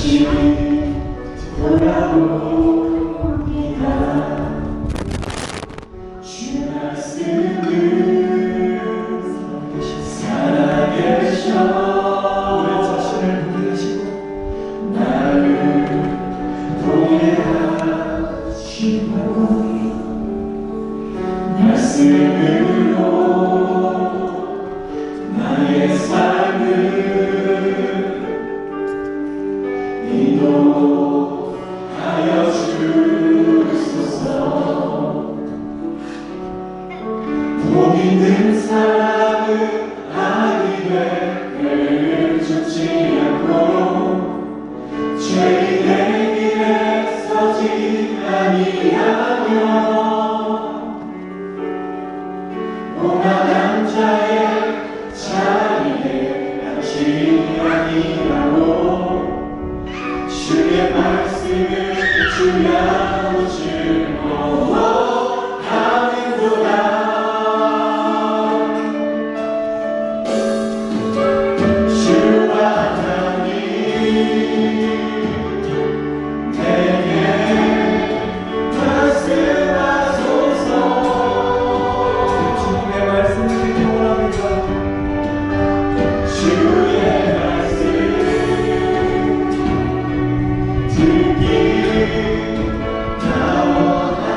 다시 돌아옵니다. 주 말씀은 살아계셔 내 자신을 동의하시고 나를 동의하시고 말씀으로 나의 삶을 인도하여 주소서. 복 있는 사람은 아니 돼 죄를 줍지 않고 죄인의 길에 서지 아니하며 오만한 자의 자리에 앉지 아니하고 주의 말씀을 주야 즐거워하는도다. 주와 하나님 내게 말씀하소서. 주의 말씀을 듣기 원합니다. 주의 말씀 듣기 나원합니다.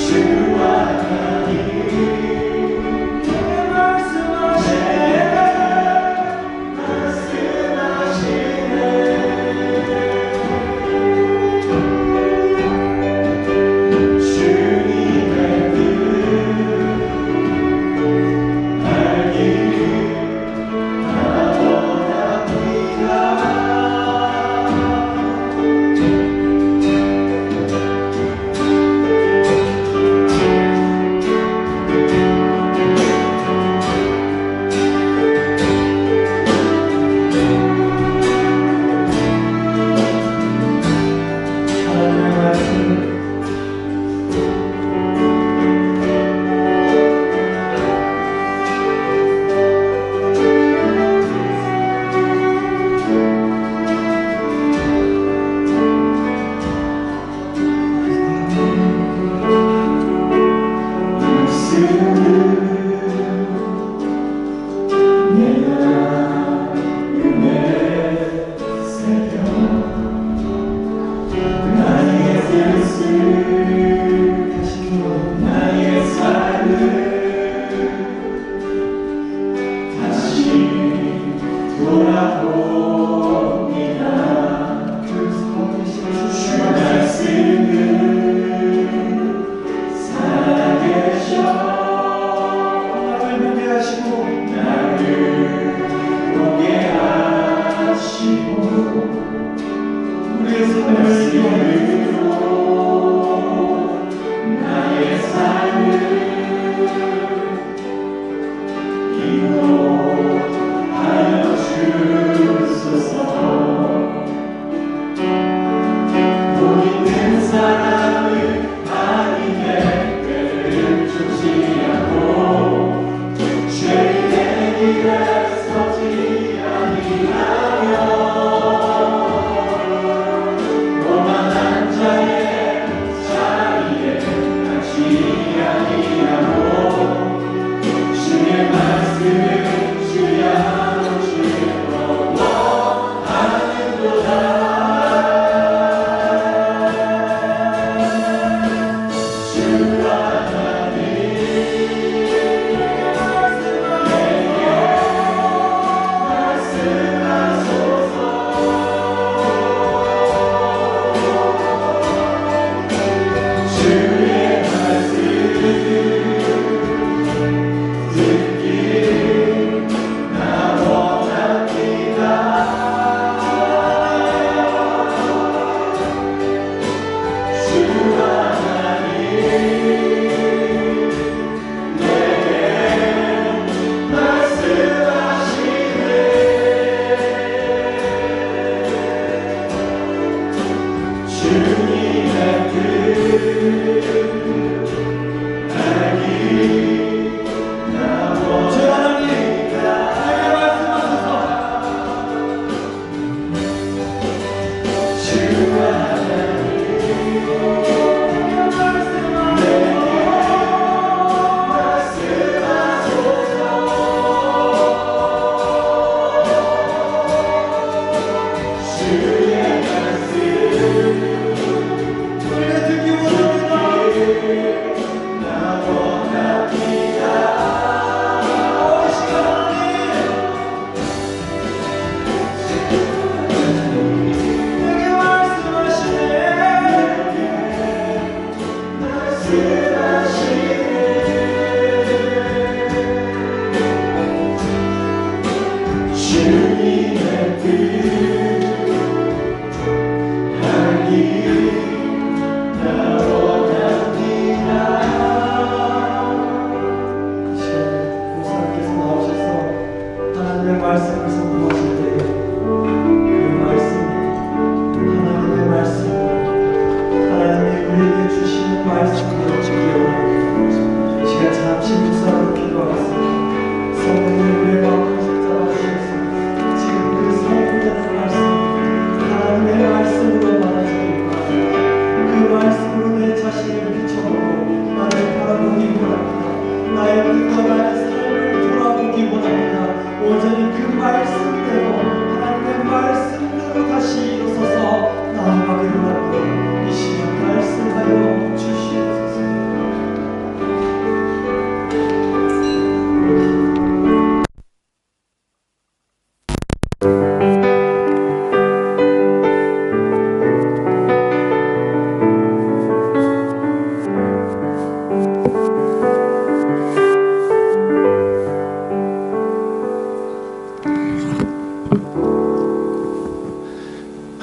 주와 하나님 내게 말씀하시네. 주님의 뜻 알기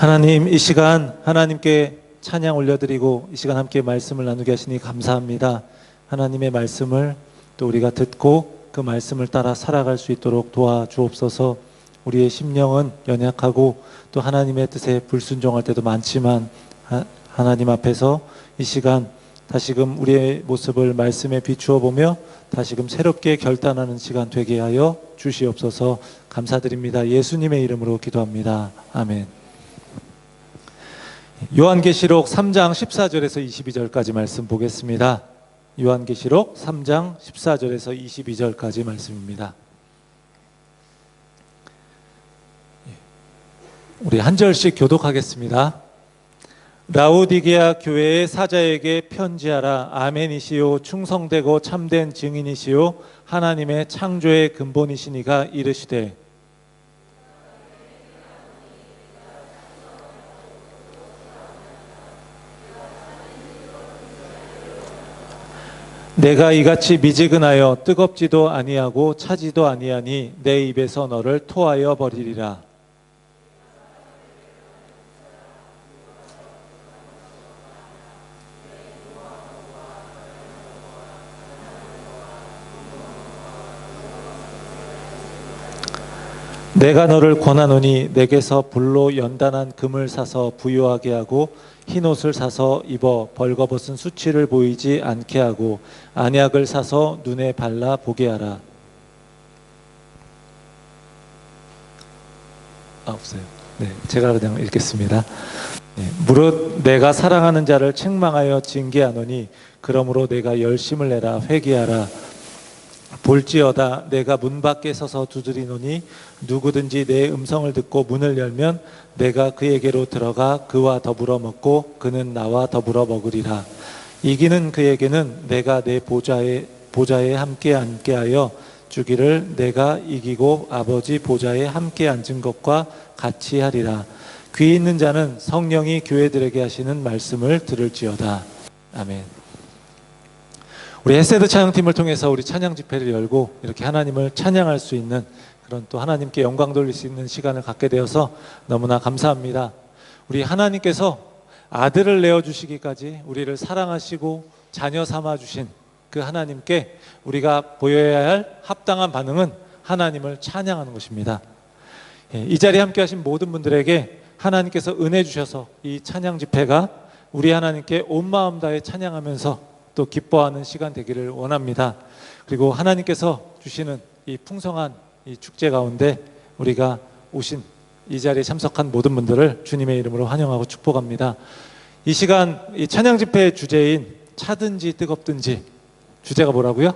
하나님, 이 시간 하나님께 찬양 올려드리고 이 시간 함께 말씀을 나누게 하시니 감사합니다. 하나님의 말씀을 또 우리가 듣고 그 말씀을 따라 살아갈 수 있도록 도와주옵소서. 우리의 심령은 연약하고 또 하나님의 뜻에 불순종할 때도 많지만 하나님 앞에서 이 시간 다시금 우리의 모습을 말씀에 비추어 보며 다시금 새롭게 결단하는 시간 되게 하여 주시옵소서. 감사드립니다. 예수님의 이름으로 기도합니다. 아멘. 요한계시록 3장 14절에서 22절까지 말씀 보겠습니다. 요한계시록 3장 14절에서 22절까지 말씀입니다. 우리 한 절씩 교독하겠습니다. 라오디게아 교회의 사자에게 편지하라. 아멘이시요 충성되고 참된 증인이시요 하나님의 창조의 근본이시니가 이르시되 내가 이같이 미지근하여 뜨겁지도 아니하고 차지도 아니하니 내 입에서 너를 토하여 버리리라. 내가 너를 권하노니 내게서 불로 연단한 금을 사서 부유하게 하고 흰옷을 사서 입어 벌거벗은 수치를 보이지 않게 하고 안약을 사서 눈에 발라 보게 하라. 없어요. 네, 제가 그냥 읽겠습니다. 네, 무릇 내가 사랑하는 자를 책망하여 징계하노니 그러므로 내가 열심을 내라. 회개하라. 볼지어다 내가 문 밖에 서서 두드리노니 누구든지 내 음성을 듣고 문을 열면 내가 그에게로 들어가 그와 더불어 먹고 그는 나와 더불어 먹으리라. 이기는 그에게는 내가 내 보좌에 함께 앉게 하여 주기를 내가 이기고 아버지 보좌에 함께 앉은 것과 같이 하리라. 귀 있는 자는 성령이 교회들에게 하시는 말씀을 들을지어다. 아멘. 우리 헤세드 찬양팀을 통해서 우리 찬양 집회를 열고 이렇게 하나님을 찬양할 수 있는 그런 또 하나님께 영광 돌릴 수 있는 시간을 갖게 되어서 너무나 감사합니다. 우리 하나님께서 아들을 내어주시기까지 우리를 사랑하시고 자녀 삼아주신 그 하나님께 우리가 보여야 할 합당한 반응은 하나님을 찬양하는 것입니다. 이 자리에 함께 하신 모든 분들에게 하나님께서 은혜 주셔서 이 찬양 집회가 우리 하나님께 온 마음 다해 찬양하면서 또 기뻐하는 시간 되기를 원합니다. 그리고 하나님께서 주시는 이 풍성한 이 축제 가운데 우리가 오신 이 자리에 참석한 모든 분들을 주님의 이름으로 환영하고 축복합니다. 이 시간 이 찬양 집회의 주제인 차든지 뜨겁든지, 주제가 뭐라고요?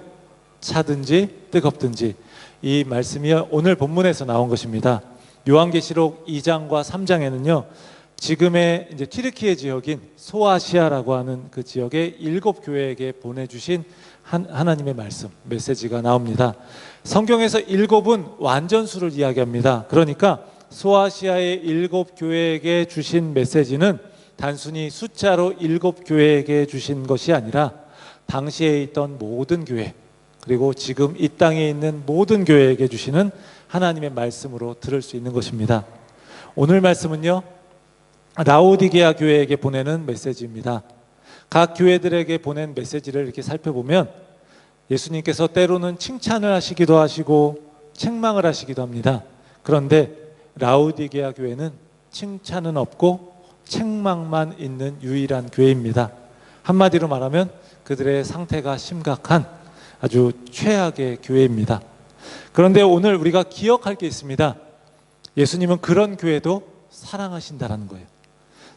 차든지 뜨겁든지, 이 말씀이 오늘 본문에서 나온 것입니다. 요한계시록 2장과 3장에는요 지금의 이제 튀르키예 지역인 소아시아라고 하는 그 지역의 7교회에게 보내주신 하나님의 말씀, 메시지가 나옵니다. 성경에서 7은 완전수를 이야기합니다. 그러니까 소아시아의 7교회에게 주신 메시지는 단순히 숫자로 7교회에게 주신 것이 아니라 당시에 있던 모든 교회, 그리고 지금 이 땅에 있는 모든 교회에게 주시는 하나님의 말씀으로 들을 수 있는 것입니다. 오늘 말씀은요, 라오디게아 교회에게 보내는 메시지입니다. 각 교회들에게 보낸 메시지를 이렇게 살펴보면 예수님께서 때로는 칭찬을 하시기도 하시고 책망을 하시기도 합니다. 그런데 라오디게아 교회는 칭찬은 없고 책망만 있는 유일한 교회입니다. 한마디로 말하면 그들의 상태가 심각한 아주 최악의 교회입니다. 그런데 오늘 우리가 기억할 게 있습니다. 예수님은 그런 교회도 사랑하신다라는 거예요.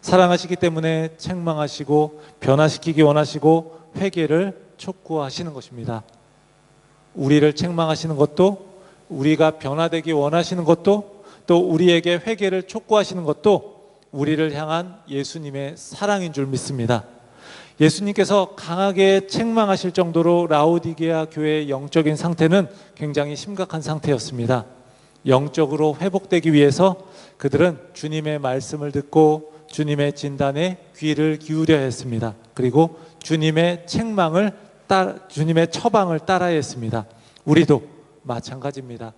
사랑하시기 때문에 책망하시고 변화시키기 원하시고 회개를 촉구하시는 것입니다. 우리를 책망하시는 것도, 우리가 변화되기 원하시는 것도, 또 우리에게 회개를 촉구하시는 것도 우리를 향한 예수님의 사랑인 줄 믿습니다. 예수님께서 강하게 책망하실 정도로 라오디게아 교회의 영적인 상태는 굉장히 심각한 상태였습니다. 영적으로 회복되기 위해서 그들은 주님의 말씀을 듣고 주님의 진단에 귀를 기울여야 했습니다. 그리고 주님의 주님의 처방을 따라야 했습니다. 우리도 마찬가지입니다.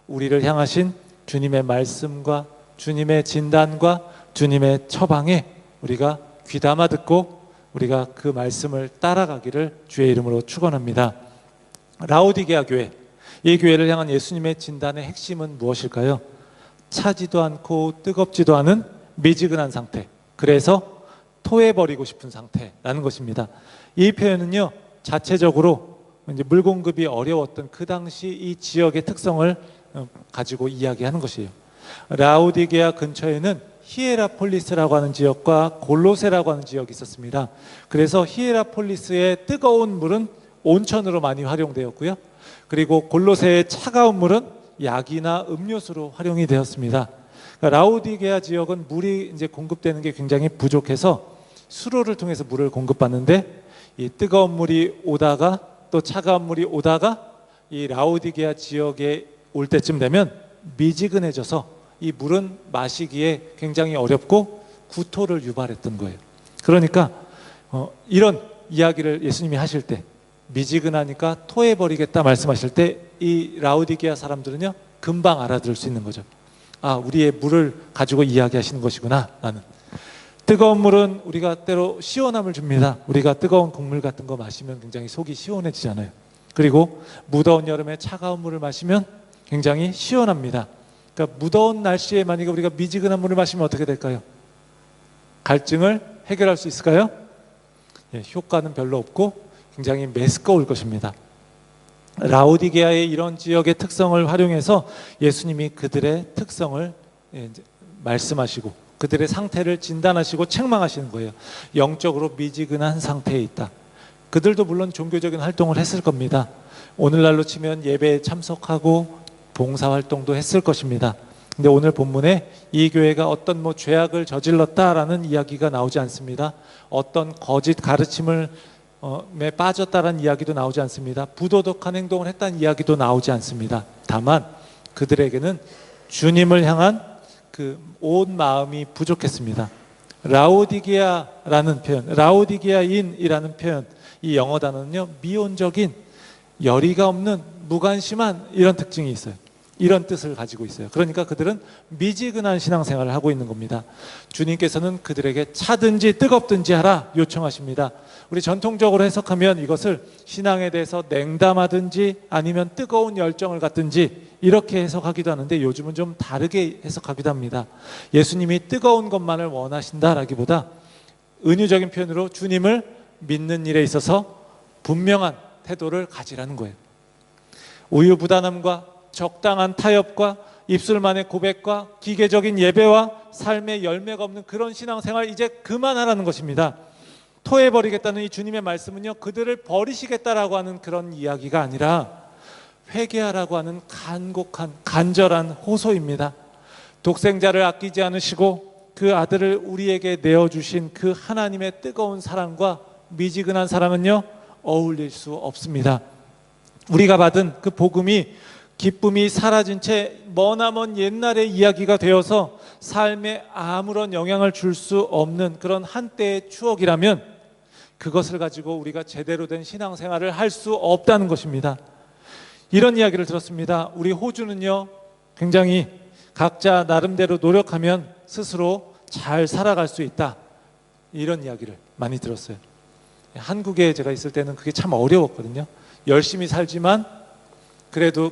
우리를 향하신 주님의 말씀과 주님의 진단과 주님의 처방에 우리가 귀담아 듣고 우리가 그 말씀을 따라가기를 주의 이름으로 축원합니다. 라오디게아 교회, 이 교회를 향한 예수님의 진단의 핵심은 무엇일까요? 차지도 않고 뜨겁지도 않은 미지근한 상태, 그래서 토해버리고 싶은 상태라는 것입니다. 이 표현은요, 자체적으로 이제 물 공급이 어려웠던 그 당시 이 지역의 특성을 가지고 이야기하는 것이에요. 라오디게아 근처에는 히에라폴리스라고 하는 지역과 골로세라고 하는 지역이 있었습니다. 그래서 히에라폴리스의 뜨거운 물은 온천으로 많이 활용되었고요. 그리고 골로세의 차가운 물은 약이나 음료수로 활용이 되었습니다. 그러니까 라오디게아 지역은 물이 이제 공급되는 게 굉장히 부족해서 수로를 통해서 물을 공급받는데, 이 뜨거운 물이 오다가 또 차가운 물이 오다가 이 라오디게아 지역에 올 때쯤 되면 미지근해져서 이 물은 마시기에 굉장히 어렵고 구토를 유발했던 거예요. 그러니까 이런 이야기를 예수님이 하실 때, 미지근하니까 토해버리겠다 말씀하실 때 이 라오디게아 사람들은요 금방 알아들을 수 있는 거죠. 아, 우리의 물을 가지고 이야기하시는 것이구나. 나는 뜨거운 물은 우리가 때로 시원함을 줍니다. 우리가 뜨거운 국물 같은 거 마시면 굉장히 속이 시원해지잖아요. 그리고 무더운 여름에 차가운 물을 마시면 굉장히 시원합니다. 그러니까 무더운 날씨에 만약에 우리가 미지근한 물을 마시면 어떻게 될까요? 갈증을 해결할 수 있을까요? 예, 효과는 별로 없고 굉장히 메스꺼울 것입니다. 라오디게아의 이런 지역의 특성을 활용해서 예수님이 그들의 특성을 말씀하시고 그들의 상태를 진단하시고 책망하시는 거예요. 영적으로 미지근한 상태에 있다. 그들도 물론 종교적인 활동을 했을 겁니다. 오늘날로 치면 예배에 참석하고 봉사활동도 했을 것입니다. 근데 오늘 본문에 이 교회가 어떤 죄악을 저질렀다라는 이야기가 나오지 않습니다. 어떤 거짓 가르침을 빠졌다라는 이야기도 나오지 않습니다. 부도덕한 행동을 했다는 이야기도 나오지 않습니다. 다만 그들에게는 주님을 향한 그 온 마음이 부족했습니다. 라오디게아라는 표현, 라오디게아인이라는 표현, 이 영어 단어는요 미온적인, 열의가 없는, 무관심한 이런 특징이 있어요. 이런 뜻을 가지고 있어요. 그러니까 그들은 미지근한 신앙생활을 하고 있는 겁니다. 주님께서는 그들에게 차든지 뜨겁든지 하라 요청하십니다. 우리 전통적으로 해석하면 이것을 신앙에 대해서 냉담하든지 아니면 뜨거운 열정을 갖든지 이렇게 해석하기도 하는데, 요즘은 좀 다르게 해석하기도 합니다. 예수님이 뜨거운 것만을 원하신다라기보다 은유적인 표현으로 주님을 믿는 일에 있어서 분명한 태도를 가지라는 거예요. 우유부단함과 적당한 타협과 입술만의 고백과 기계적인 예배와 삶의 열매가 없는 그런 신앙생활 이제 그만하라는 것입니다. 토해버리겠다는 이 주님의 말씀은요, 그들을 버리시겠다라고 하는 그런 이야기가 아니라 회개하라고 하는 간곡한 간절한 호소입니다. 독생자를 아끼지 않으시고 그 아들을 우리에게 내어주신 그 하나님의 뜨거운 사랑과 미지근한 사랑은요 어울릴 수 없습니다. 우리가 받은 그 복음이, 기쁨이 사라진 채 머나먼 옛날의 이야기가 되어서 삶에 아무런 영향을 줄 수 없는 그런 한때의 추억이라면 그것을 가지고 우리가 제대로 된 신앙생활을 할 수 없다는 것입니다. 이런 이야기를 들었습니다. 우리 호주는요 굉장히 각자 나름대로 노력하면 스스로 잘 살아갈 수 있다, 이런 이야기를 많이 들었어요. 한국에 제가 있을 때는 그게 참 어려웠거든요. 열심히 살지만 그래도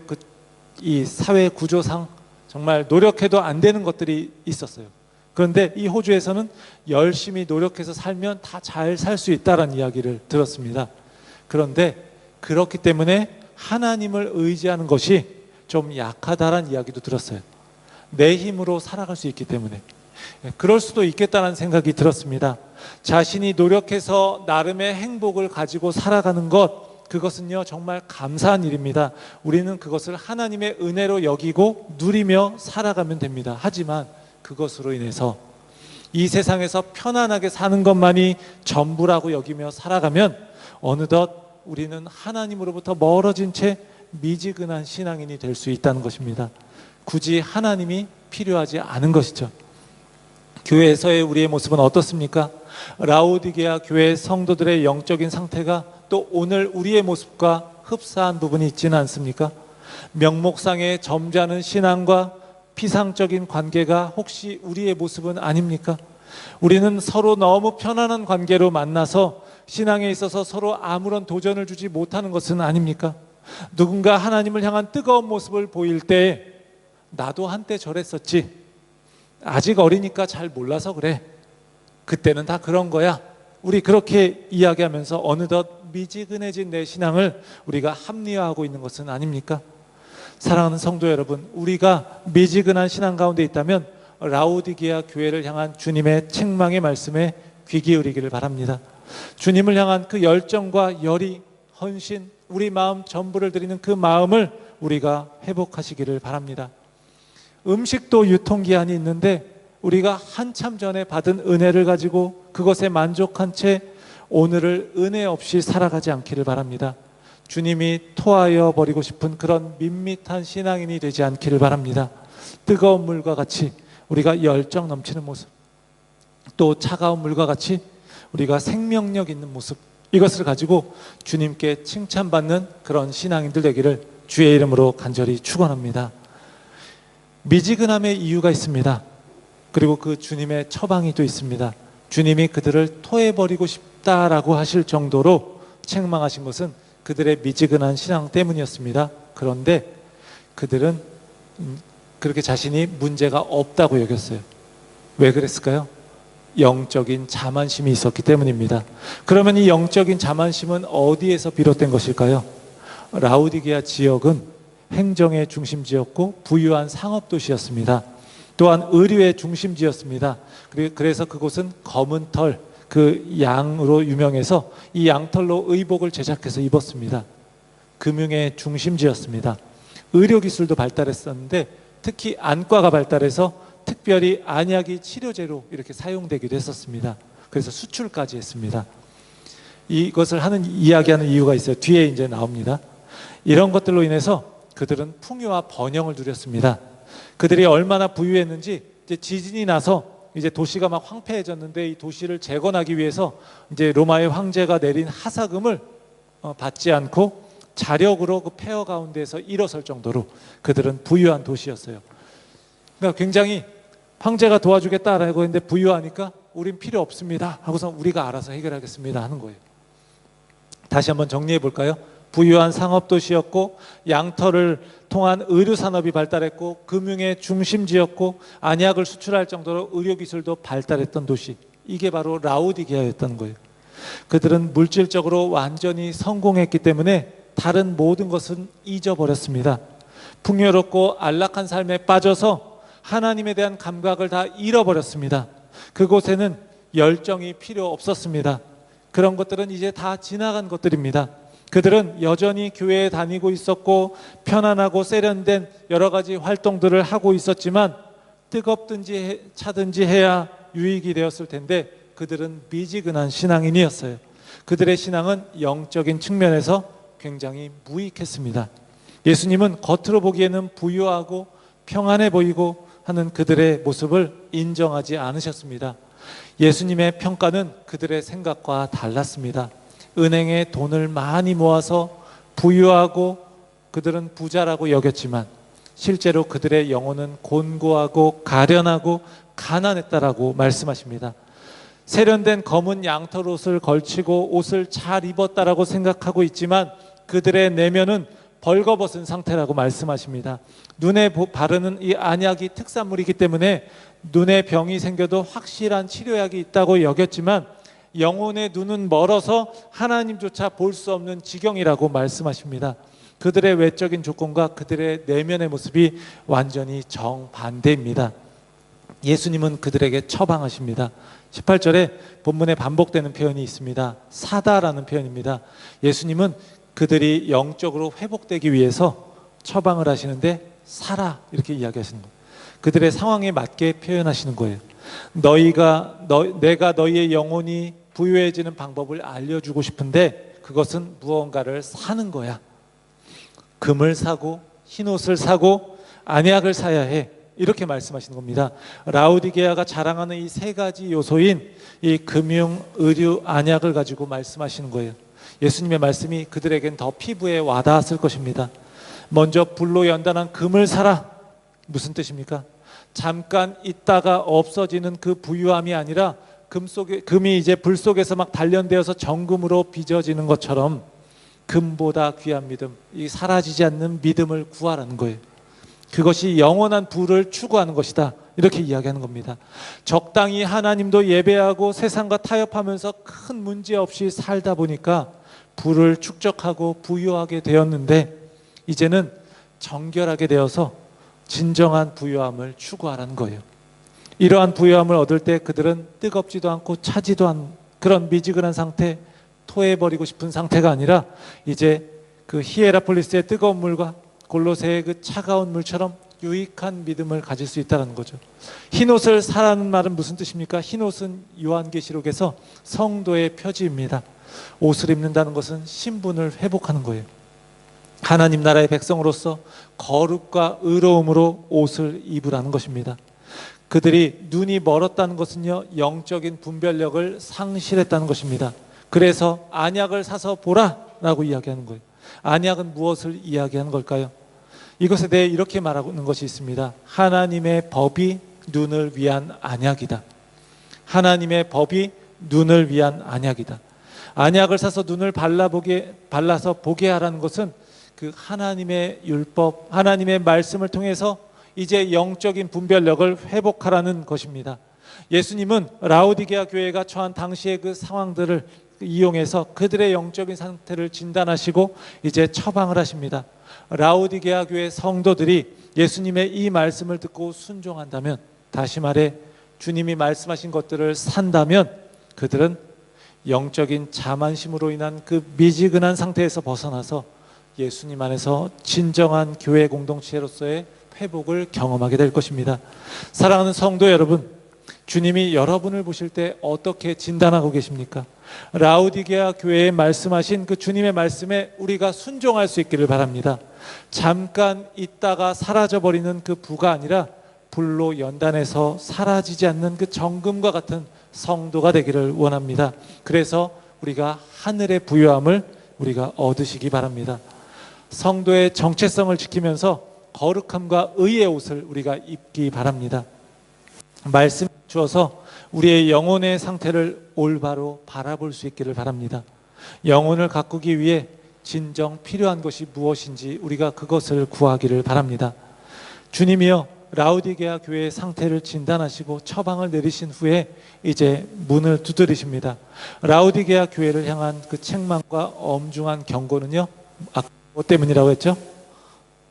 이 사회 구조상 정말 노력해도 안 되는 것들이 있었어요. 그런데 이 호주에서는 열심히 노력해서 살면 다 잘 살 수 있다라는 이야기를 들었습니다. 그런데 그렇기 때문에 하나님을 의지하는 것이 좀 약하다라는 이야기도 들었어요. 내 힘으로 살아갈 수 있기 때문에. 그럴 수도 있겠다는 생각이 들었습니다. 자신이 노력해서 나름의 행복을 가지고 살아가는 것, 그것은요 정말 감사한 일입니다. 우리는 그것을 하나님의 은혜로 여기고 누리며 살아가면 됩니다. 하지만 그것으로 인해서 이 세상에서 편안하게 사는 것만이 전부라고 여기며 살아가면 어느덧 우리는 하나님으로부터 멀어진 채 미지근한 신앙인이 될 수 있다는 것입니다. 굳이 하나님이 필요하지 않은 것이죠. 교회에서의 우리의 모습은 어떻습니까? 라오디게아 교회 성도들의 영적인 상태가 또 오늘 우리의 모습과 흡사한 부분이 있지는 않습니까? 명목상의 점잖은 신앙과 피상적인 관계가 혹시 우리의 모습은 아닙니까? 우리는 서로 너무 편안한 관계로 만나서 신앙에 있어서 서로 아무런 도전을 주지 못하는 것은 아닙니까? 누군가 하나님을 향한 뜨거운 모습을 보일 때 나도 한때 저랬었지, 아직 어리니까 잘 몰라서 그래, 그때는 다 그런 거야, 우리 그렇게 이야기하면서 어느덧 미지근해진 내 신앙을 우리가 합리화하고 있는 것은 아닙니까? 사랑하는 성도 여러분, 우리가 미지근한 신앙 가운데 있다면 라오디게아 교회를 향한 주님의 책망의 말씀에 귀 기울이기를 바랍니다. 주님을 향한 그 열정과 열의, 헌신, 우리 마음 전부를 드리는 그 마음을 우리가 회복하시기를 바랍니다. 음식도 유통기한이 있는데 우리가 한참 전에 받은 은혜를 가지고 그것에 만족한 채 오늘을 은혜 없이 살아가지 않기를 바랍니다. 주님이 토하여 버리고 싶은 그런 밋밋한 신앙인이 되지 않기를 바랍니다. 뜨거운 물과 같이 우리가 열정 넘치는 모습, 또 차가운 물과 같이 우리가 생명력 있는 모습, 이것을 가지고 주님께 칭찬받는 그런 신앙인들 되기를 주의 이름으로 간절히 축원합니다. 미지근함의 이유가 있습니다. 그리고 그 주님의 처방이 또 있습니다. 주님이 그들을 토해버리고 싶다라고 하실 정도로 책망하신 것은 그들의 미지근한 신앙 때문이었습니다. 그런데 그들은 그렇게 자신이 문제가 없다고 여겼어요. 왜 그랬을까요? 영적인 자만심이 있었기 때문입니다. 그러면 이 영적인 자만심은 어디에서 비롯된 것일까요? 라오디게아 지역은 행정의 중심지였고 부유한 상업도시였습니다. 또한 의류의 중심지였습니다. 그래서 그곳은 검은 털, 그 양으로 유명해서 이 양털로 의복을 제작해서 입었습니다. 금융의 중심지였습니다. 의료기술도 발달했었는데 특히 안과가 발달해서 특별히 안약이 치료제로 이렇게 사용되기도 했었습니다. 그래서 수출까지 했습니다. 이것을 이야기하는 이유가 있어요. 뒤에 이제 나옵니다. 이런 것들로 인해서 그들은 풍요와 번영을 누렸습니다. 그들이 얼마나 부유했는지 이제 지진이 나서 이제 도시가 막 황폐해졌는데 이 도시를 재건하기 위해서 이제 로마의 황제가 내린 하사금을 받지 않고 자력으로 그 폐허 가운데에서 일어설 정도로 그들은 부유한 도시였어요. 그러니까 굉장히 황제가 도와주겠다라고 했는데 부유하니까 우린 필요 없습니다 하고서 우리가 알아서 해결하겠습니다 하는 거예요. 다시 한번 정리해 볼까요? 부유한 상업도시였고 양털을 통한 의료산업이 발달했고 금융의 중심지였고 안약을 수출할 정도로 의료기술도 발달했던 도시, 이게 바로 라오디게아였던 거예요. 그들은 물질적으로 완전히 성공했기 때문에 다른 모든 것은 잊어버렸습니다. 풍요롭고 안락한 삶에 빠져서 하나님에 대한 감각을 다 잃어버렸습니다. 그곳에는 열정이 필요 없었습니다. 그런 것들은 이제 다 지나간 것들입니다. 그들은 여전히 교회에 다니고 있었고 편안하고 세련된 여러 가지 활동들을 하고 있었지만 뜨겁든지 차든지 해야 유익이 되었을 텐데 그들은 미지근한 신앙인이었어요. 그들의 신앙은 영적인 측면에서 굉장히 무익했습니다. 예수님은 겉으로 보기에는 부유하고 평안해 보이고 하는 그들의 모습을 인정하지 않으셨습니다. 예수님의 평가는 그들의 생각과 달랐습니다. 은행에 돈을 많이 모아서 부유하고 그들은 부자라고 여겼지만 실제로 그들의 영혼은 곤고하고 가련하고 가난했다라고 말씀하십니다. 세련된 검은 양털 옷을 걸치고 옷을 잘 입었다라고 생각하고 있지만 그들의 내면은 벌거벗은 상태라고 말씀하십니다. 눈에 바르는 이 안약이 특산물이기 때문에 눈에 병이 생겨도 확실한 치료약이 있다고 여겼지만 영혼의 눈은 멀어서 하나님조차 볼 수 없는 지경이라고 말씀하십니다. 그들의 외적인 조건과 그들의 내면의 모습이 완전히 정반대입니다. 예수님은 그들에게 처방하십니다. 18절에 본문에 반복되는 표현이 있습니다. 사다라는 표현입니다. 예수님은 그들이 영적으로 회복되기 위해서 처방을 하시는데 사라 이렇게 이야기하시는 거예요. 그들의 상황에 맞게 표현하시는 거예요. 내가 너희의 영혼이 부유해지는 방법을 알려주고 싶은데 그것은 무언가를 사는 거야. 금을 사고 흰옷을 사고 안약을 사야 해. 이렇게 말씀하시는 겁니다. 라오디게아가 자랑하는 이 세 가지 요소인 이 금융, 의류, 안약을 가지고 말씀하시는 거예요. 예수님의 말씀이 그들에겐 더 피부에 와닿았을 것입니다. 먼저 불로 연단한 금을 사라. 무슨 뜻입니까? 잠깐 있다가 없어지는 그 부유함이 아니라 금이 이제 불 속에서 막 단련되어서 정금으로 빚어지는 것처럼 금보다 귀한 믿음, 이 사라지지 않는 믿음을 구하라는 거예요. 그것이 영원한 부를 추구하는 것이다. 이렇게 이야기하는 겁니다. 적당히 하나님도 예배하고 세상과 타협하면서 큰 문제 없이 살다 보니까 부를 축적하고 부유하게 되었는데 이제는 정결하게 되어서 진정한 부유함을 추구하라는 거예요. 이러한 부유함을 얻을 때 그들은 뜨겁지도 않고 차지도 않은 그런 미지근한 상태, 토해버리고 싶은 상태가 아니라 이제 그 히에라폴리스의 뜨거운 물과 골로새의 그 차가운 물처럼 유익한 믿음을 가질 수 있다는 거죠. 흰옷을 사라는 말은 무슨 뜻입니까? 흰옷은 요한계시록에서 성도의 표지입니다. 옷을 입는다는 것은 신분을 회복하는 거예요. 하나님 나라의 백성으로서 거룩과 의로움으로 옷을 입으라는 것입니다. 그들이 눈이 멀었다는 것은요, 영적인 분별력을 상실했다는 것입니다. 그래서 안약을 사서 보라 라고 이야기하는 거예요. 안약은 무엇을 이야기하는 걸까요? 이것에 대해 이렇게 말하는 것이 있습니다. 하나님의 법이 눈을 위한 안약이다. 하나님의 법이 눈을 위한 안약이다. 안약을 사서 눈을 발라서 보게 하라는 것은 그 하나님의 율법, 하나님의 말씀을 통해서 이제 영적인 분별력을 회복하라는 것입니다. 예수님은 라오디게아 교회가 처한 당시의 그 상황들을 이용해서 그들의 영적인 상태를 진단하시고 이제 처방을 하십니다. 라오디게아 교회 성도들이 예수님의 이 말씀을 듣고 순종한다면, 다시 말해 주님이 말씀하신 것들을 산다면 그들은 영적인 자만심으로 인한 그 미지근한 상태에서 벗어나서 예수님 안에서 진정한 교회 공동체로서의 회복을 경험하게 될 것입니다. 사랑하는 성도 여러분, 주님이 여러분을 보실 때 어떻게 진단하고 계십니까? 라오디게아 교회에 말씀하신 그 주님의 말씀에 우리가 순종할 수 있기를 바랍니다. 잠깐 있다가 사라져버리는 그 부가 아니라 불로 연단해서 사라지지 않는 그 정금과 같은 성도가 되기를 원합니다. 그래서 우리가 하늘의 부유함을 우리가 얻으시기 바랍니다. 성도의 정체성을 지키면서 거룩함과 의의 옷을 우리가 입기 바랍니다. 말씀 주어서 우리의 영혼의 상태를 올바로 바라볼 수 있기를 바랍니다. 영혼을 가꾸기 위해 진정 필요한 것이 무엇인지 우리가 그것을 구하기를 바랍니다. 주님이여 라오디게아 교회의 상태를 진단하시고 처방을 내리신 후에 이제 문을 두드리십니다. 라오디게아 교회를 향한 그 책망과 엄중한 경고는요, 뭐 때문이라고 했죠?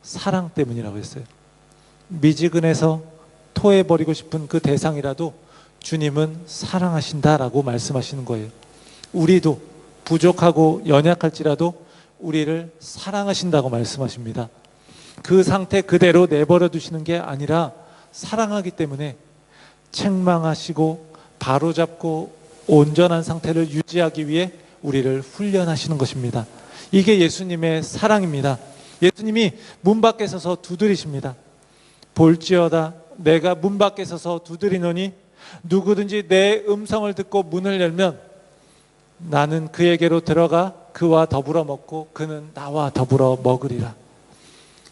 사랑 때문이라고 했어요. 미지근해서 토해버리고 싶은 그 대상이라도 주님은 사랑하신다라고 말씀하시는 거예요. 우리도 부족하고 연약할지라도 우리를 사랑하신다고 말씀하십니다. 그 상태 그대로 내버려 두시는 게 아니라 사랑하기 때문에 책망하시고 바로잡고 온전한 상태를 유지하기 위해 우리를 훈련하시는 것입니다. 이게 예수님의 사랑입니다. 예수님이 문 밖에 서서 두드리십니다. 볼지어다 내가 문 밖에 서서 두드리노니 누구든지 내 음성을 듣고 문을 열면 나는 그에게로 들어가 그와 더불어 먹고 그는 나와 더불어 먹으리라.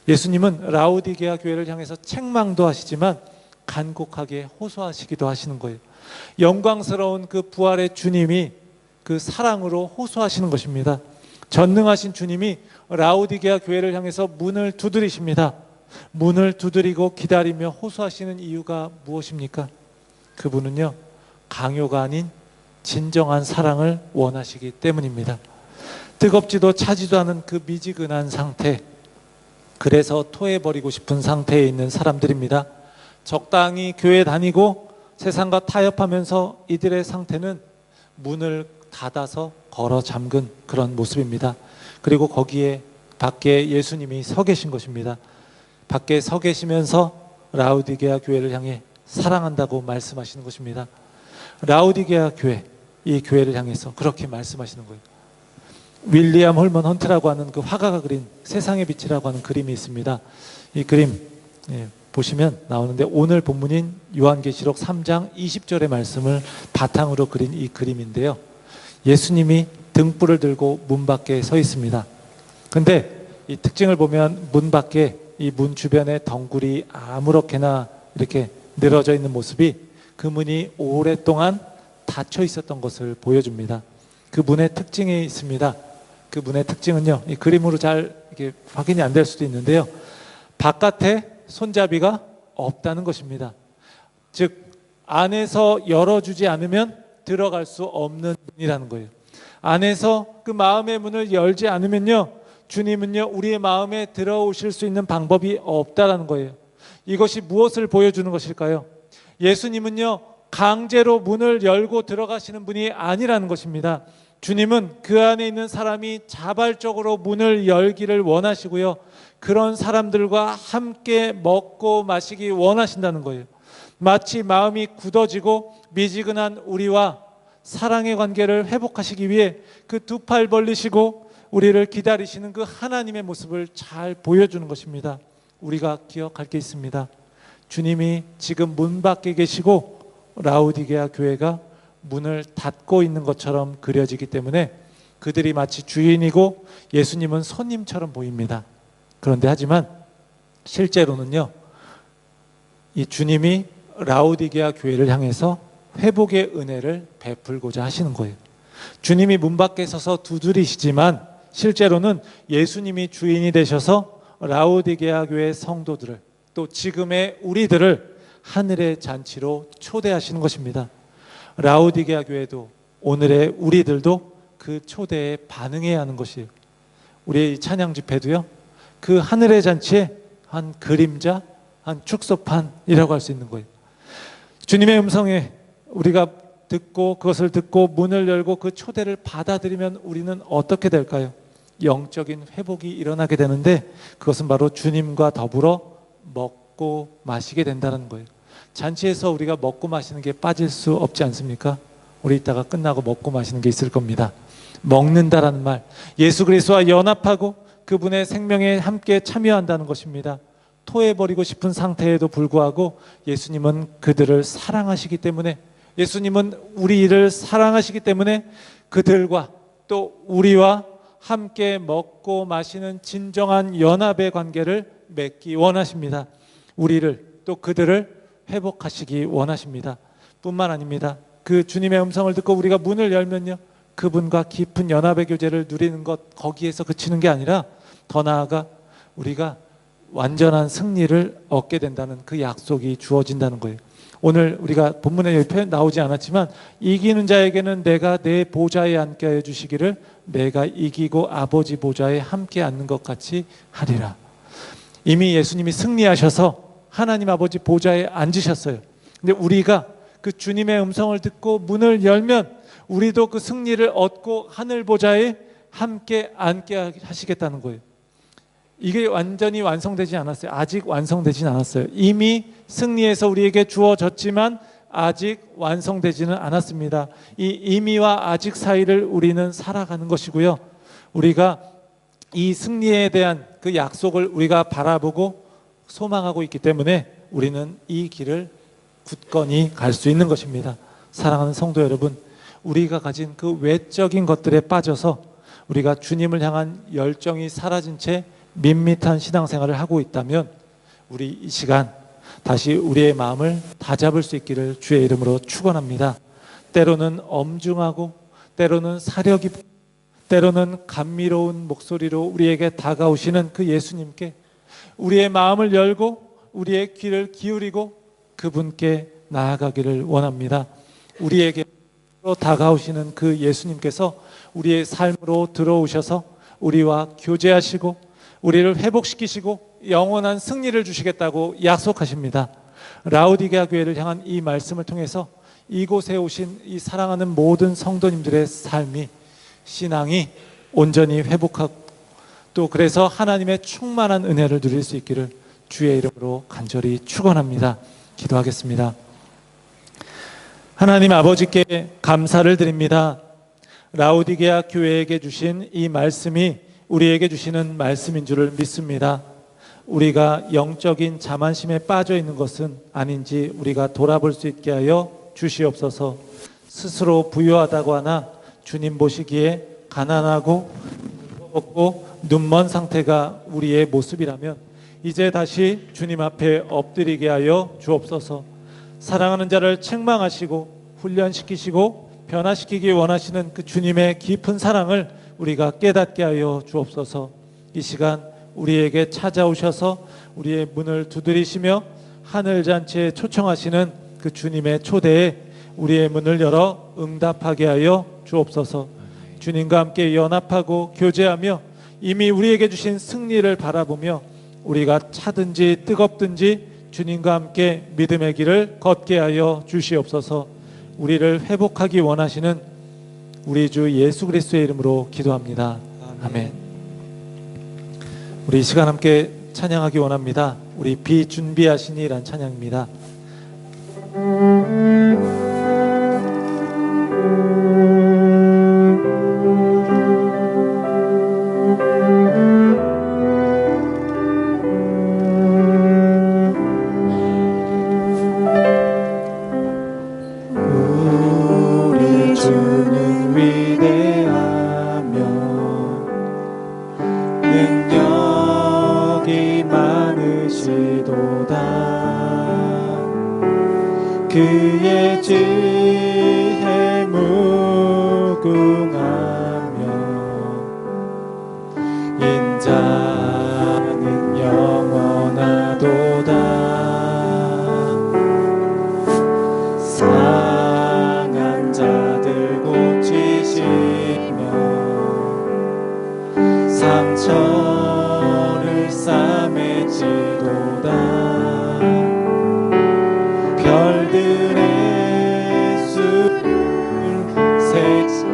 예수님은 라오디게아 교회를 향해서 책망도 하시지만 간곡하게 호소하시기도 하시는 거예요. 영광스러운 그 부활의 주님이 그 사랑으로 호소하시는 것입니다. 전능하신 주님이 라오디게아 교회를 향해서 문을 두드리십니다. 문을 두드리고 기다리며 호소하시는 이유가 무엇입니까? 그분은요, 강요가 아닌 진정한 사랑을 원하시기 때문입니다. 뜨겁지도 차지도 않은 그 미지근한 상태, 그래서 토해버리고 싶은 상태에 있는 사람들입니다. 적당히 교회 다니고 세상과 타협하면서 이들의 상태는 문을 닫아서 걸어 잠근 그런 모습입니다. 그리고 거기에 밖에 예수님이 서 계신 것입니다. 밖에 서 계시면서 라오디게아 교회를 향해 사랑한다고 말씀하시는 것입니다. 라오디게아 교회, 이 교회를 향해서 그렇게 말씀하시는 거예요. 윌리엄 홀먼 헌트라고 하는 그 화가가 그린 세상의 빛이라고 하는 그림이 있습니다. 이 그림 보시면 나오는데, 오늘 본문인 요한계시록 3장 20절의 말씀을 바탕으로 그린 이 그림인데요. 예수님이 등불을 들고 문 밖에 서 있습니다. 근데 이 특징을 보면 문 밖에 이 문 주변에 덩굴이 아무렇게나 이렇게 늘어져 있는 모습이 그 문이 오랫동안 닫혀 있었던 것을 보여줍니다. 그 문의 특징이 있습니다. 그 문의 특징은요, 이 그림으로 잘 이렇게 확인이 안 될 수도 있는데요, 바깥에 손잡이가 없다는 것입니다. 즉 안에서 열어주지 않으면 들어갈 수 없는 문이라는 거예요. 안에서 그 마음의 문을 열지 않으면요, 주님은요 우리의 마음에 들어오실 수 있는 방법이 없다라는 거예요. 이것이 무엇을 보여주는 것일까요? 예수님은요 강제로 문을 열고 들어가시는 분이 아니라는 것입니다. 주님은 그 안에 있는 사람이 자발적으로 문을 열기를 원하시고요, 그런 사람들과 함께 먹고 마시기 원하신다는 거예요. 마치 마음이 굳어지고 미지근한 우리와 사랑의 관계를 회복하시기 위해 그 두 팔 벌리시고 우리를 기다리시는 그 하나님의 모습을 잘 보여주는 것입니다. 우리가 기억할 게 있습니다. 주님이 지금 문 밖에 계시고 라오디게아 교회가 문을 닫고 있는 것처럼 그려지기 때문에 그들이 마치 주인이고 예수님은 손님처럼 보입니다. 그런데 하지만 실제로는요, 이 주님이 라오디게아 교회를 향해서 회복의 은혜를 베풀고자 하시는 거예요. 주님이 문 밖에 서서 두드리시지만 실제로는 예수님이 주인이 되셔서 라오디게아 교회 성도들을, 또 지금의 우리들을 하늘의 잔치로 초대하시는 것입니다. 라오디게아 교회도, 오늘의 우리들도 그 초대에 반응해야 하는 것이에요. 우리의 찬양 집회도요, 그 하늘의 잔치에 한 그림자, 한 축소판이라고 할 수 있는 거예요. 주님의 음성에 우리가 듣고 그것을 듣고 문을 열고 그 초대를 받아들이면 우리는 어떻게 될까요? 영적인 회복이 일어나게 되는데, 그것은 바로 주님과 더불어 먹고 마시게 된다는 거예요. 잔치에서 우리가 먹고 마시는 게 빠질 수 없지 않습니까? 우리 이따가 끝나고 먹고 마시는 게 있을 겁니다. 먹는다라는 말, 예수 그리스도와 연합하고 그분의 생명에 함께 참여한다는 것입니다. 토해버리고 싶은 상태에도 불구하고 예수님은 그들을 사랑하시기 때문에, 예수님은 우리를 사랑하시기 때문에 그들과 또 우리와 함께 먹고 마시는 진정한 연합의 관계를 맺기 원하십니다. 우리를 또 그들을 회복하시기 원하십니다. 뿐만 아닙니다. 그 주님의 음성을 듣고 우리가 문을 열면요, 그분과 깊은 연합의 교제를 누리는 것, 거기에서 그치는 게 아니라 더 나아가 우리가 완전한 승리를 얻게 된다는 그 약속이 주어진다는 거예요. 오늘 우리가 본문에 여기 표현 나오지 않았지만, 이기는 자에게는 내가 내 보좌에 앉게 해주시기를 내가 이기고 아버지 보좌에 함께 앉는 것 같이 하리라. 이미 예수님이 승리하셔서 하나님 아버지 보좌에 앉으셨어요. 근데 우리가 그 주님의 음성을 듣고 문을 열면 우리도 그 승리를 얻고 하늘 보좌에 함께 앉게 하시겠다는 거예요. 이게 완전히 완성되지 않았어요. 아직 완성되진 않았어요. 이미 승리해서 우리에게 주어졌지만 아직 완성되지는 않았습니다. 이 이미와 아직 사이를 우리는 살아가는 것이고요, 우리가 이 승리에 대한 그 약속을 우리가 바라보고 소망하고 있기 때문에 우리는 이 길을 굳건히 갈 수 있는 것입니다. 사랑하는 성도 여러분, 우리가 가진 그 외적인 것들에 빠져서 우리가 주님을 향한 열정이 사라진 채 밋밋한 신앙생활을 하고 있다면, 우리 이 시간 다시 우리의 마음을 다잡을 수 있기를 주의 이름으로 축원합니다. 때로는 엄중하고 때로는 사려 깊고 때로는 감미로운 목소리로 우리에게 다가오시는 그 예수님께 우리의 마음을 열고 우리의 귀를 기울이고 그분께 나아가기를 원합니다. 우리에게 다가오시는 그 예수님께서 우리의 삶으로 들어오셔서 우리와 교제하시고 우리를 회복시키시고 영원한 승리를 주시겠다고 약속하십니다. 라오디게아 교회를 향한 이 말씀을 통해서 이곳에 오신 이 사랑하는 모든 성도님들의 삶이 신앙이 온전히 회복하고 또 그래서 하나님의 충만한 은혜를 누릴 수 있기를 주의 이름으로 간절히 축원합니다. 기도하겠습니다. 하나님 아버지께 감사를 드립니다. 라오디게아 교회에게 주신 이 말씀이 우리에게 주시는 말씀인 줄을 믿습니다. 우리가 영적인 자만심에 빠져 있는 것은 아닌지 우리가 돌아볼 수 있게 하여 주시옵소서. 스스로 부유하다고 하나 주님 보시기에 가난하고 없고 눈먼 상태가 우리의 모습이라면 이제 다시 주님 앞에 엎드리게 하여 주옵소서. 사랑하는 자를 책망하시고 훈련시키시고 변화시키기 원하시는 그 주님의 깊은 사랑을 우리가 깨닫게 하여 주옵소서. 이 시간 우리에게 찾아오셔서 우리의 문을 두드리시며 하늘잔치에 초청하시는 그 주님의 초대에 우리의 문을 열어 응답하게 하여 주옵소서. 주님과 함께 연합하고 교제하며 이미 우리에게 주신 승리를 바라보며 우리가 차든지 뜨겁든지 주님과 함께 믿음의 길을 걷게 하여 주시옵소서. 우리를 회복하기 원하시는 우리 주 예수 그리스도의 이름으로 기도합니다. 아멘. 우리 이 시간 함께 찬양하기 원합니다. 우리 비준비하시니란 찬양입니다. 그의 지혜 무궁하며 인자는 영원하도다. 상한 자들 고치시며 상처를 싸매지도다. 별들의 수를 세치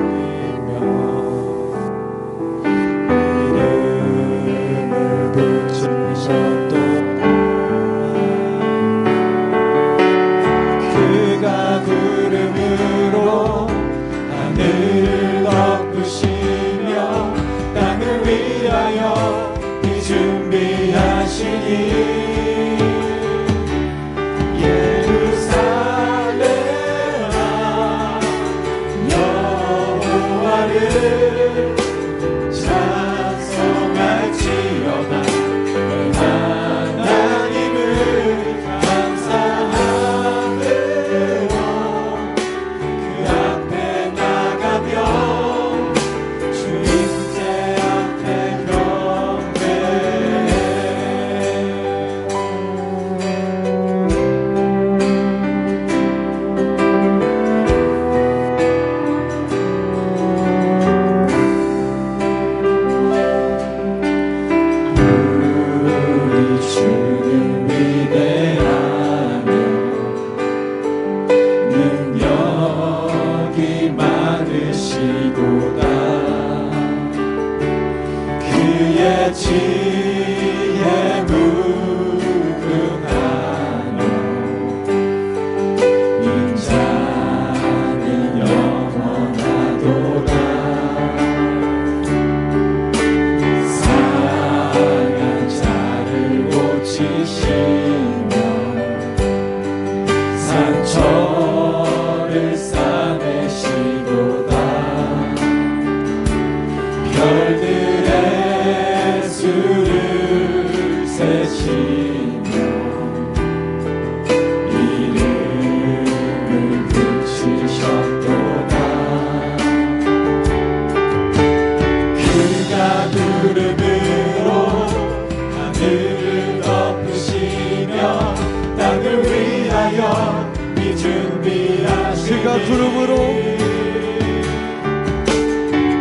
구름으로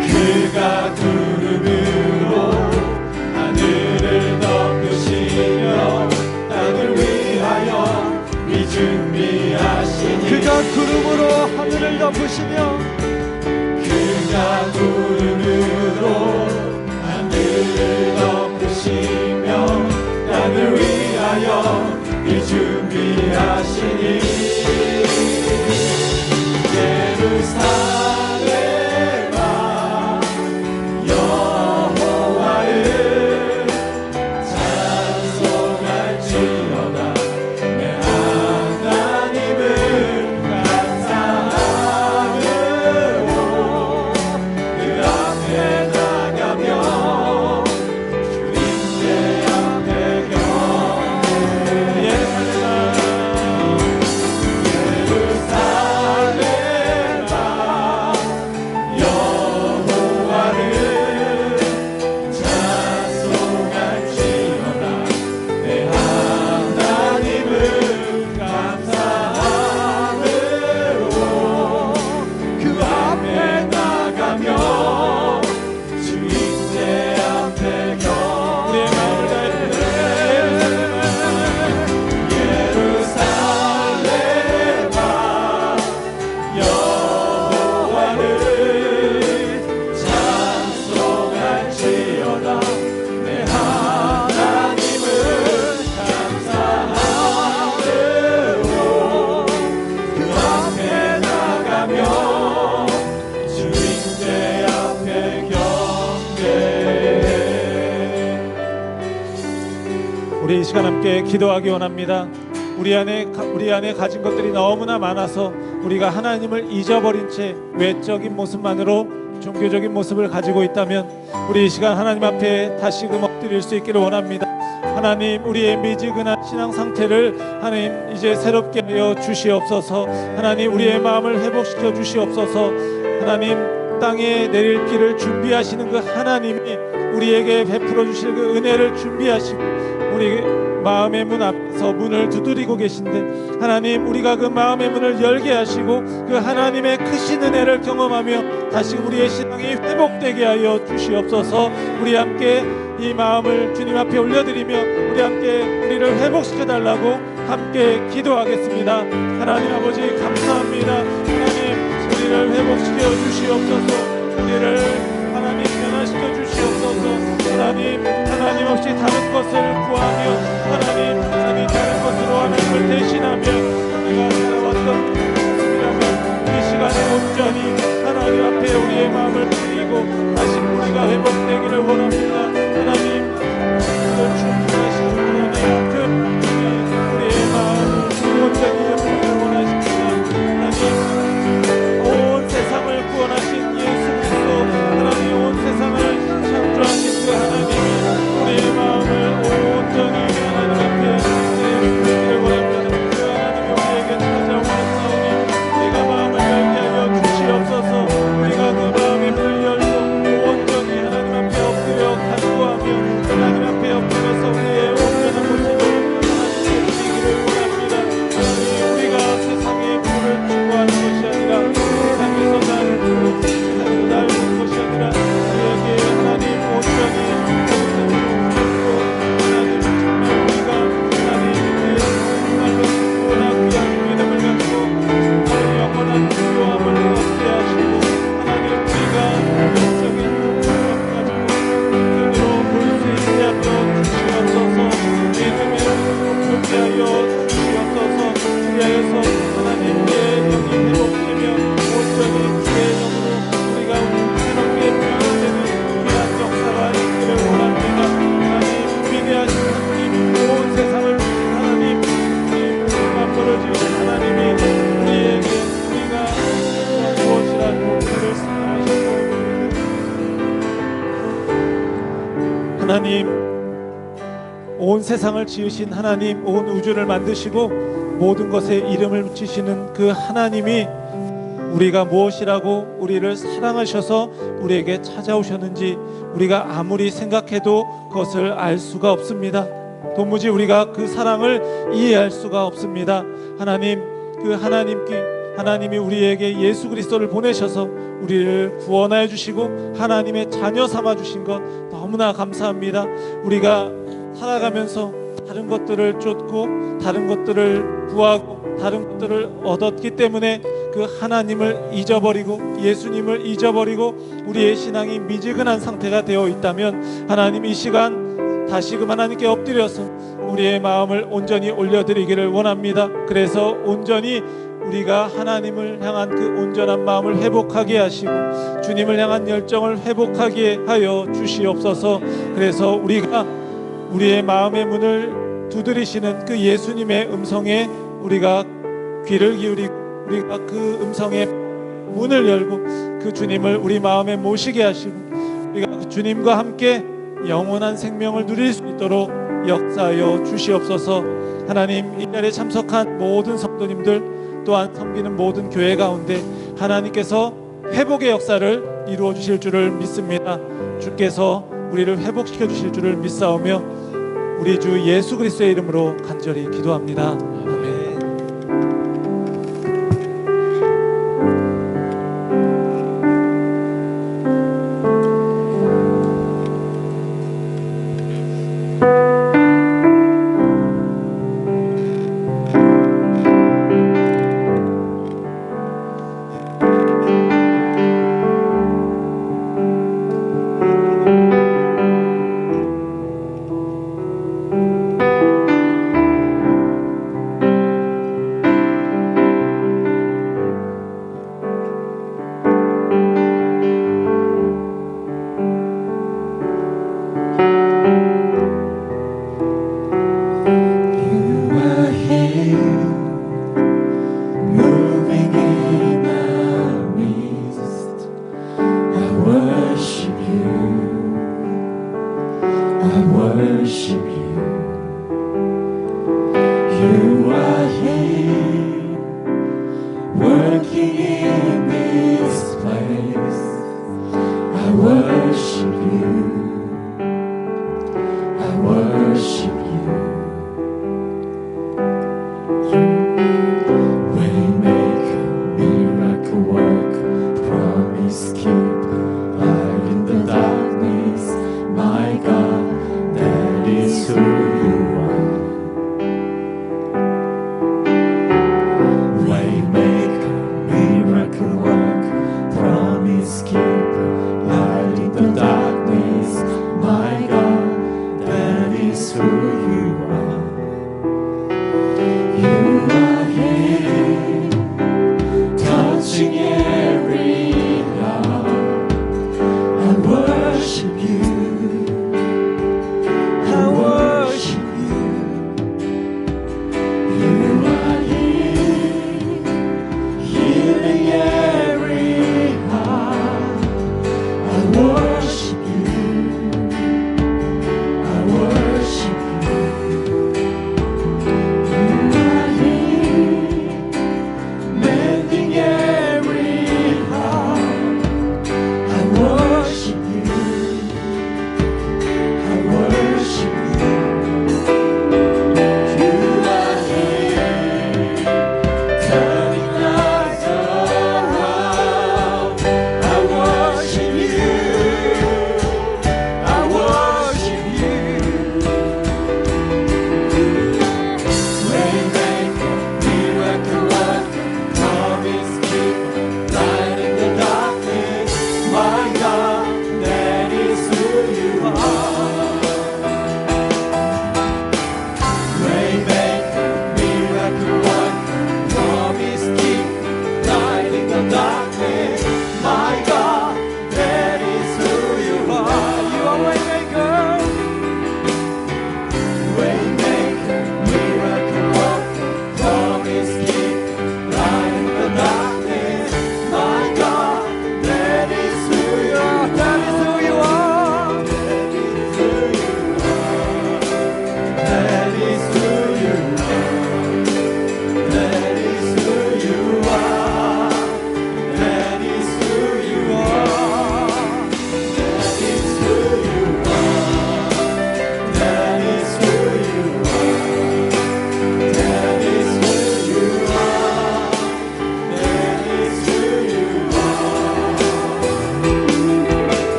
그가 구름으로 하늘을 덮으시며 땅을 위하여 미 준비하시니 그가 구름으로 하늘을 덮으시며 그가 구름으로 하늘을 덮으시며 땅을 위하여 미 준비하시니 예루살렘아 여호와를 찬송할지어다 내 하나님을 감사함으로 그 앞에 나가며 주님의 앞에 경배하리라. 우리 이 시간 함께 기도하기 원합니다. 우리 안에 가진 것들이 너무나 많아서 우리가 하나님을 잊어버린 채 외적인 모습만으로 종교적인 모습을 가지고 있다면 우리 이 시간 하나님 앞에 다시금 엎드릴 수 있기를 원합니다. 하나님, 우리의 미지근한 신앙 상태를 하나님 이제 새롭게 하여 주시옵소서. 하나님, 우리의 마음을 회복시켜 주시옵소서. 하나님, 땅에 내릴 비를 준비하시는 그 하나님이 우리에게 베풀어 주실 그 은혜를 준비하시고 우리 마음의 문 앞에서 문을 두드리고 계신데 하나님, 우리가 그 마음의 문을 열게 하시고 그 하나님의 크신 은혜를 경험하며 다시 우리의 신앙이 회복되게 하여 주시옵소서. 우리 함께 이 마음을 주님 앞에 올려드리며 우리 함께 우리를 회복시켜 달라고 함께 기도하겠습니다. 하나님 아버지, 감사합니다. 하나님, 우리를 회복시켜 주시옵소서. 우리를 하나님 변화시켜 주시옵소서. 하나님 없이 다른 것을 구하며 하나님 다른 것으로 하나님을 대신하며 우리가 살아왔던 모습이라면 이 시간에 온전히 하나님 앞에 우리의 마음을 드리고 다시 우리가 회복되기를 원합니다. 하나님, 우리를 충분하시는 하나님 그 우리의 마음을 온전히 회복되기를 원하십니다. 하나님, 온 세상을 구원하신 예수 그리스도, 하나님 온 세상을 창조하신 그 하나님이 우리의 마음을 온전히 하나님 앞에 드리기를 원합니다. 그 하나님이 우리에게 찾아오셨사오니 우리가 마음을 열게 하여 주시옵소서. 우리가 그 마음의 문을 열고 온전히 하나님 앞에 엎드려 간구하며 하나님 앞에 엎드려서 우리의 온전한 모습을 하나님께 드리기를 원합니다. 하나님, 우리가 세상의 불을 추구하는 것이 아니라 세상에서 나를 두고 세상에서 나를 두는 것이 아니라 우리에게 하나님 온전히 하나님 정말 우리가 하나님의 정말로 굳건한 귀한 믿음을 갖고 하나님 영원한 구원함을 얻게 하시고 하나님, 우리가 영적인 구원을 가지고 눈으로 볼 수 있게 하여 주시옵소서. 믿음에 높게 하여 주시옵소서. 그리하여서 하나님의 영이 회복되며 온전히 주의 영으로 우리가 새롭게 변화되는 귀한 역사가 있기를 원합니다. 하나님, 위대하신 하나님, 온 세상을 주신 하나님, 우리가 벌어지신 하나님이 우리에게 우리가 무엇이라도 그를 사랑하셨습니다. 하나님, 온 세상을 지으신 하나님, 온 우주를 만드시고 모든 것에 이름을 붙이시는 그 하나님이 우리가 무엇이라고 우리를 사랑하셔서 우리에게 찾아오셨는지 우리가 아무리 생각해도 그것을 알 수가 없습니다. 도무지 우리가 그 사랑을 이해할 수가 없습니다. 하나님, 그 하나님께 하나님이 우리에게 예수 그리스도를 보내셔서 우리를 구원하여 주시고 하나님의 자녀 삼아 주신 것 너무나 감사합니다. 우리가 살아가면서 다른 것들을 쫓고 다른 것들을 구하고 다른 것들을 얻었기 때문에 그 하나님을 잊어버리고 예수님을 잊어버리고 우리의 신앙이 미지근한 상태가 되어 있다면 하나님 이 시간 다시금 하나님께 엎드려서 우리의 마음을 온전히 올려드리기를 원합니다. 그래서 온전히 우리가 하나님을 향한 그 온전한 마음을 회복하게 하시고 주님을 향한 열정을 회복하게 하여 주시옵소서. 그래서 우리가 우리의 마음의 문을 두드리시는 그 예수님의 음성에 우리가 귀를 기울이고 우리가 그 음성의 문을 열고 그 주님을 우리 마음에 모시게 하시고 우리가 그 주님과 함께 영원한 생명을 누릴 수 있도록 역사하여 주시옵소서. 하나님, 이 자리에 참석한 모든 성도님들 또한 섬기는 모든 교회 가운데 하나님께서 회복의 역사를 이루어 주실 줄을 믿습니다. 주께서 우리를 회복시켜 주실 줄을 믿사오며 우리 주 예수 그리스도의 이름으로 간절히 기도합니다. 아멘.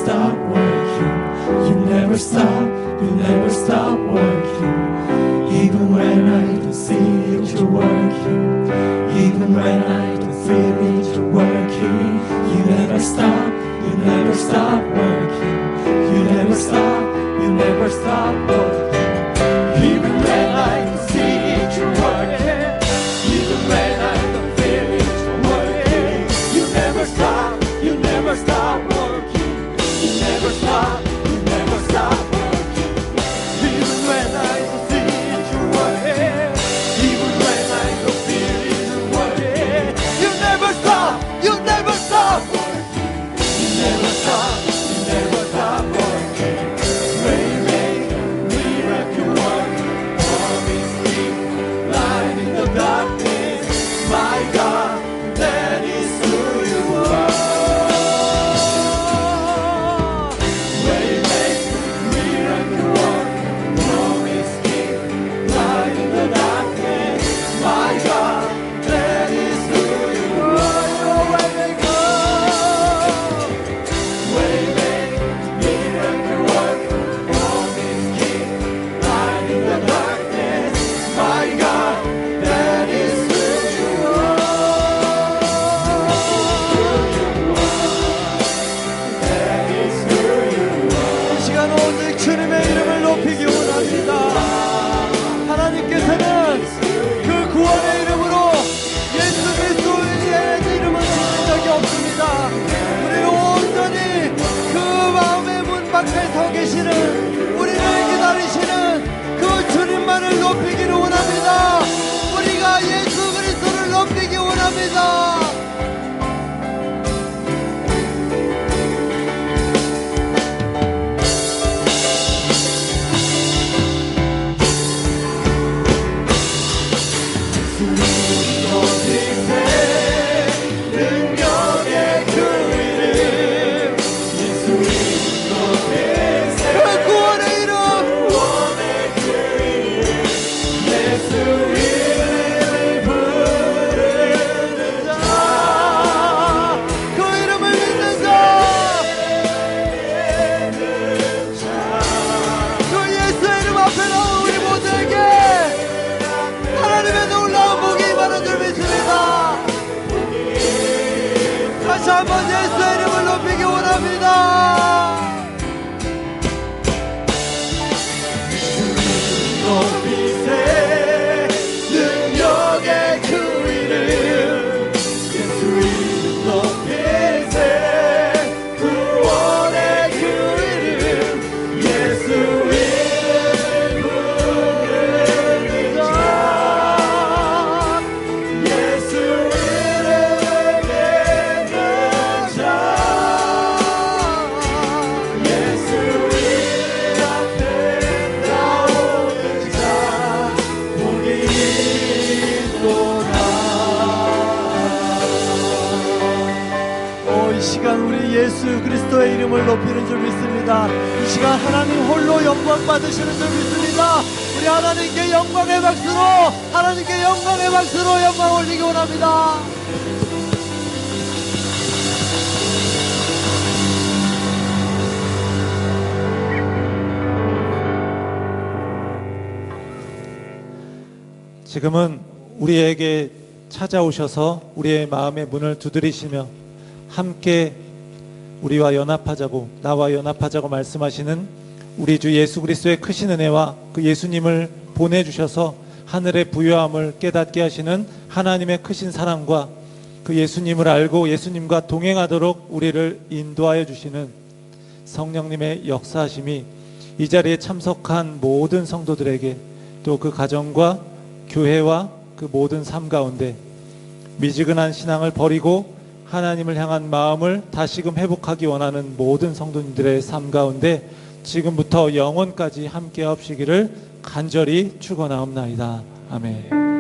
stop working. You never stop, you never stop working. Even when I don't see it, you're working. Even when I don't feel it, you're working. You never stop, you never stop working. You never stop, you never stop working. Even when I don't see it, you're working. Even when I don't feel it, you're working. You never stop, you never stop working. You never stop, you never stop working. Even when I don't see it, you're working. Even when I don't feel it, you're working. You never stop, you never stop working. You never stop, you never stop working. Waymaker, miracle worker, promise keep, light in the darkness. My God, that is who you are. Waymaker, miracle worker, promise keep, light in the darkness. My God, that is who you are. Waymaker, miracle worker, promise keep, light in the darkness. My God, that is who you are. That is who you are. 이 시간 오직 주님의 이름을 높이기 원합니다. 하나님께서는 그 구원의 이름으로 예수 그리스도의 이름은 지신 적이 없습니다. 우리는 온전히 그 마음의 문 밖에 서 계시는, 우리를 기다리시는 그 주님만을 높이기를 원합니다. 우리가 예수 그리스도를 높이기 원합니다. 능력의 그 이름, 예수 그리스도 대세. 그 구원의 이름, 구원의 그 이름, 예수 이름을 부르는 자. 그 이름을 믿는 자, 그 예수의 이름 앞에 나온 우리 모두에게 하나님의 놀라운 복이 임하는 줄 믿습니다. 다시 한번 예수의 이름을 높이기 원합니다. 높이세 능력의 그 이름, 예수 이름 높이세 구원의 그 이름, 예수 이름을 부르는 자. 예수 이름을 믿는 자. 예수 이름 앞에 나오는 자 복이 있도다. 이 시간 우리 예수 그리스도의 이름을 높이는 줄 믿습니다. 이 시간 하나님 홀로 영광 받으시는 줄 믿습니다. 우리 하나님께 영광의 박수로, 하나님께 영광의 박수로 영광 올리기 원합니다. 지금은 우리에게 찾아오셔서 우리의 마음의 문을 두드리시며 함께 우리와 연합하자고, 나와 연합하자고 말씀하시는 우리 주 예수 그리스도의 크신 은혜와 그 예수님을 보내주셔서 하늘의 부요함을 깨닫게 하시는 하나님의 크신 사랑과 그 예수님을 알고 예수님과 동행하도록 우리를 인도하여 주시는 성령님의 역사하심이 이 자리에 참석한 모든 성도들에게, 또 그 가정과 교회와 그 모든 삶 가운데 미지근한 신앙을 버리고 하나님을 향한 마음을 다시금 회복하기 원하는 모든 성도님들의 삶 가운데 지금부터 영원까지 함께 하시기를 간절히 축원하옵나이다. 아멘.